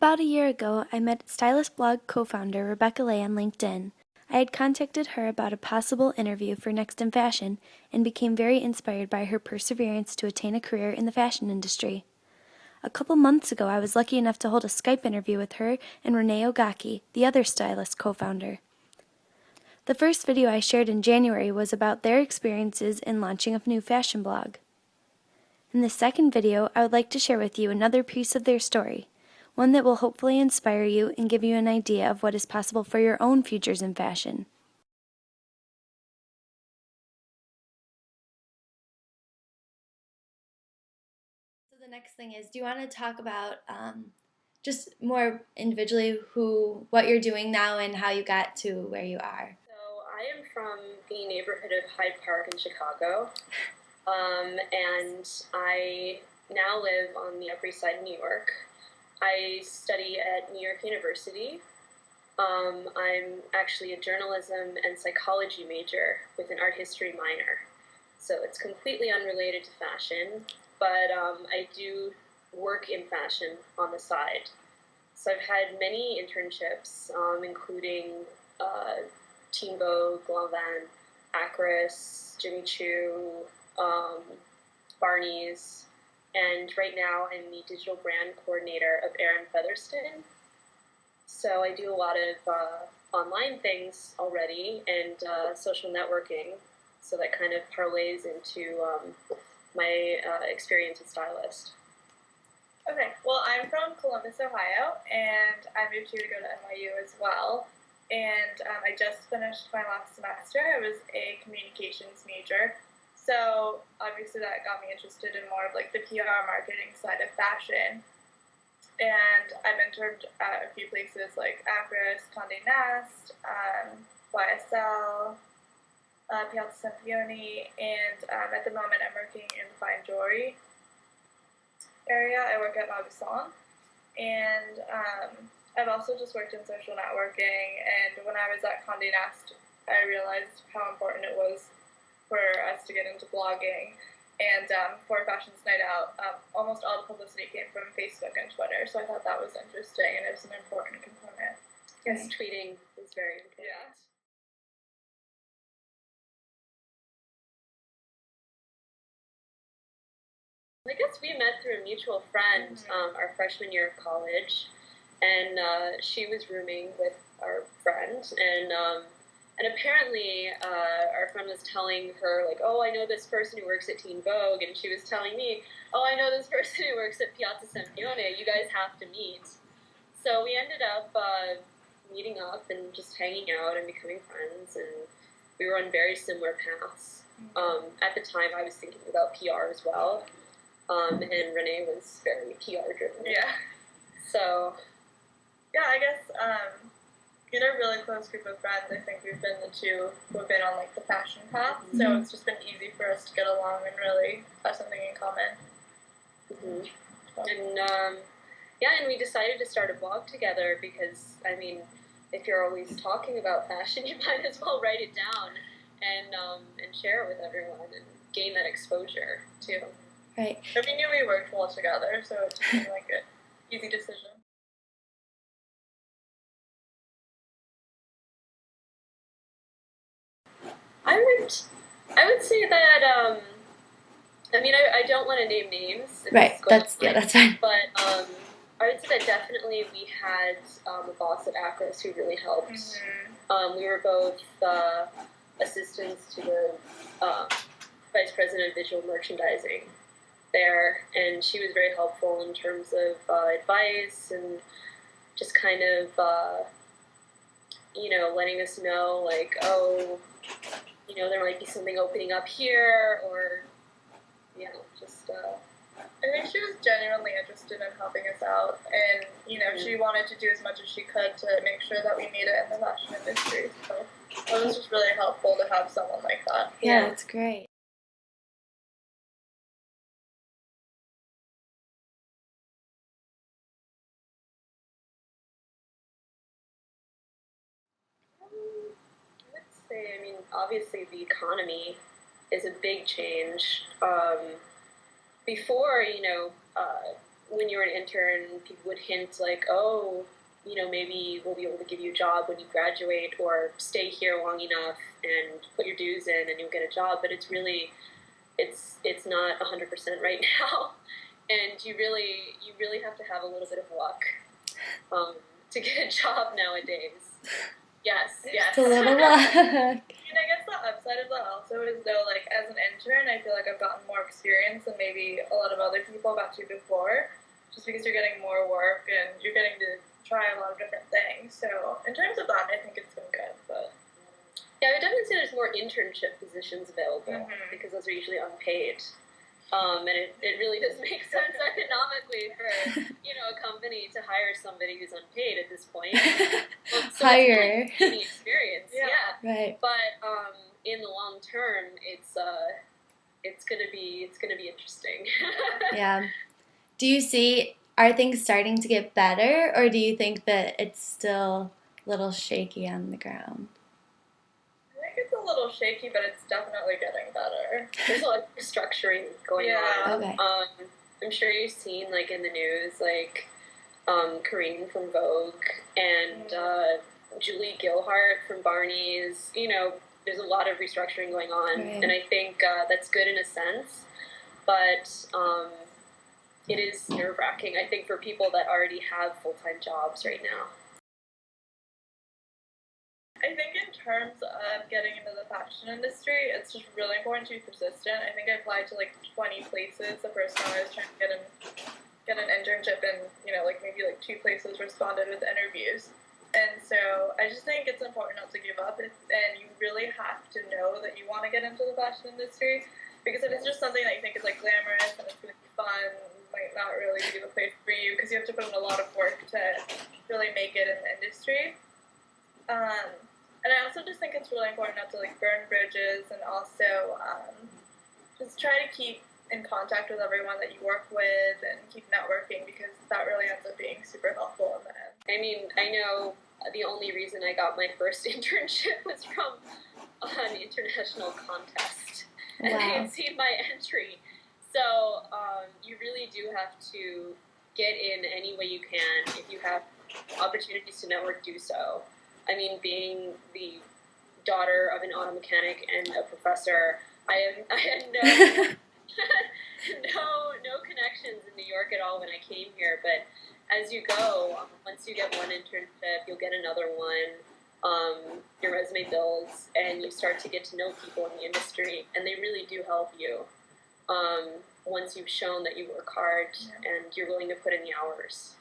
About a year ago, I met Styluste blog co-founder Rebecca Lay on LinkedIn. I had contacted her about a possible interview for Next in Fashion and became very inspired by her perseverance to attain a career in the fashion industry. A couple months ago, I was lucky enough to hold a Skype interview with her and Renee, the other Styluste co-founder. The first video I shared in January was about their experiences in launching a new fashion blog. In the second video, I would like to share with you another piece of their story, one that will hopefully inspire you and give you an idea of what is possible for your own futures in fashion. So the next thing is, do you want to talk about just more individually what you're doing now and how you got to where you are? So I am from the neighborhood of Hyde Park in Chicago, and I now live on the Upper East Side of New York. I study at New York University. I'm actually a journalism and psychology major with an art history minor. So it's completely unrelated to fashion, but I do work in fashion on the side. So I've had many internships, including Teen Vogue, Lanvin, Acris, Jimmy Choo, Barney's, and right now I'm the digital brand coordinator of Erin Fetherston. So I do a lot of online things already and social networking, so that kind of parlays into my experience at Styluste. Okay, well, I'm from Columbus, Ohio, and I moved here to go to NYU as well. And I just finished my last semester. I was a communications major, so obviously that got me interested in more of like the PR marketing side of fashion. And I've interned at a few places like Acris, Condé Nast, YSL, Piazza Sempione, and at the moment I'm working in the fine jewelry area. I work at Mauboussin, and I've also just worked in social networking, and when I was at Condé Nast, I realized how important it was for us to get into blogging, and for Fashions Night Out, almost all the publicity came from Facebook and Twitter, so I thought that was interesting, and it was an important component. Yes, tweeting is very important. Yeah. I guess we met through a mutual friend our freshman year of college, and she was rooming with our friend, and apparently our friend was telling her, like, oh, I know this person who works at Teen Vogue, and she was telling me, oh, I know this person who works at Piazza Sempione, you guys have to meet. So we ended up meeting up and just hanging out and becoming friends, and we were on very similar paths. At the time, I was thinking about PR as well. And Renee was very PR driven. Yeah. So, yeah, I guess in a really close group of friends, I think we've been the two who have been on like the fashion path. Mm-hmm. So it's just been easy for us to get along and really have something in common. Mm-hmm. And and we decided to start a blog together because, I mean, if you're always talking about fashion, you might as well write it down and share it with everyone and gain that exposure too. Right. And we knew we worked well together, so it just seemed like an easy decision. I would say that I mean I don't want to name names. Right. That's fine. But I would say that definitely we had a boss at Acris who really helped. Mm-hmm. We were both assistants to the vice president of digital merchandising there, and she was very helpful in terms of advice and just kind of letting us know, like, oh, there might be something opening up here, or just I think she was genuinely interested in helping us out, and she wanted to do as much as she could to make sure that we made it in the fashion industry, so it was just really helpful to have someone like that. Yeah, that's great. I mean, obviously the economy is a big change. Before, when you were an intern, people would hint like, oh, maybe we'll be able to give you a job when you graduate, or stay here long enough and put your dues in and you'll get a job. But it's not 100% right now. And you really have to have a little bit of luck to get a job nowadays. Yes. It's a little luck. And I guess the upside of that also is, though, like, as an intern, I feel like I've gotten more experience than maybe a lot of other people got to before, just because you're getting more work and you're getting to try a lot of different things. So in terms of that, I think it's been good. But yeah, I would definitely say there's more internship positions available, because those are usually unpaid. And it really does make sense economically for, a company to hire somebody who's unpaid at this point. So Hire. It's like experience, yeah. Right. But in the long term, it's gonna be interesting. Yeah. Do you see, are things starting to get better, or do you think that it's still a little shaky on the ground? I think it's a little shaky, but it's definitely getting better. There's a lot of restructuring going on. Okay. I'm sure you've seen, like, in the news, like, Corinne from Vogue and Julie Gilhart from Barney's. There's a lot of restructuring going on, Right. and I think that's good in a sense, but it is nerve-wracking, I think, for people that already have full-time jobs right now. I think in terms of getting into the fashion industry, it's just really important to be persistent. I think I applied to like 20 places the first time I was trying to get an internship, and maybe 2 places responded with interviews. And so I just think it's important not to give up, and you really have to know that you want to get into the fashion industry, because if it's just something that you think is like glamorous and it's going to be fun, it might not really be the place for you, because you have to put in a lot of work to really make it in the industry. And I also just think it's really important not to burn bridges, and also just try to keep in contact with everyone that you work with and keep networking, because that really ends up being super helpful in the end. I mean, I know the only reason I got my first internship was from an international contest, and they had seen my entry. So you really do have to get in any way you can. If you have opportunities to network, do so. I mean, being the daughter of an auto mechanic and a professor, I had no connections in New York at all when I came here. But as you go, once you get one internship, you'll get another one. Your resume builds, and you start to get to know people in the industry, and they really do help you once you've shown that you work hard and you're willing to put in the hours.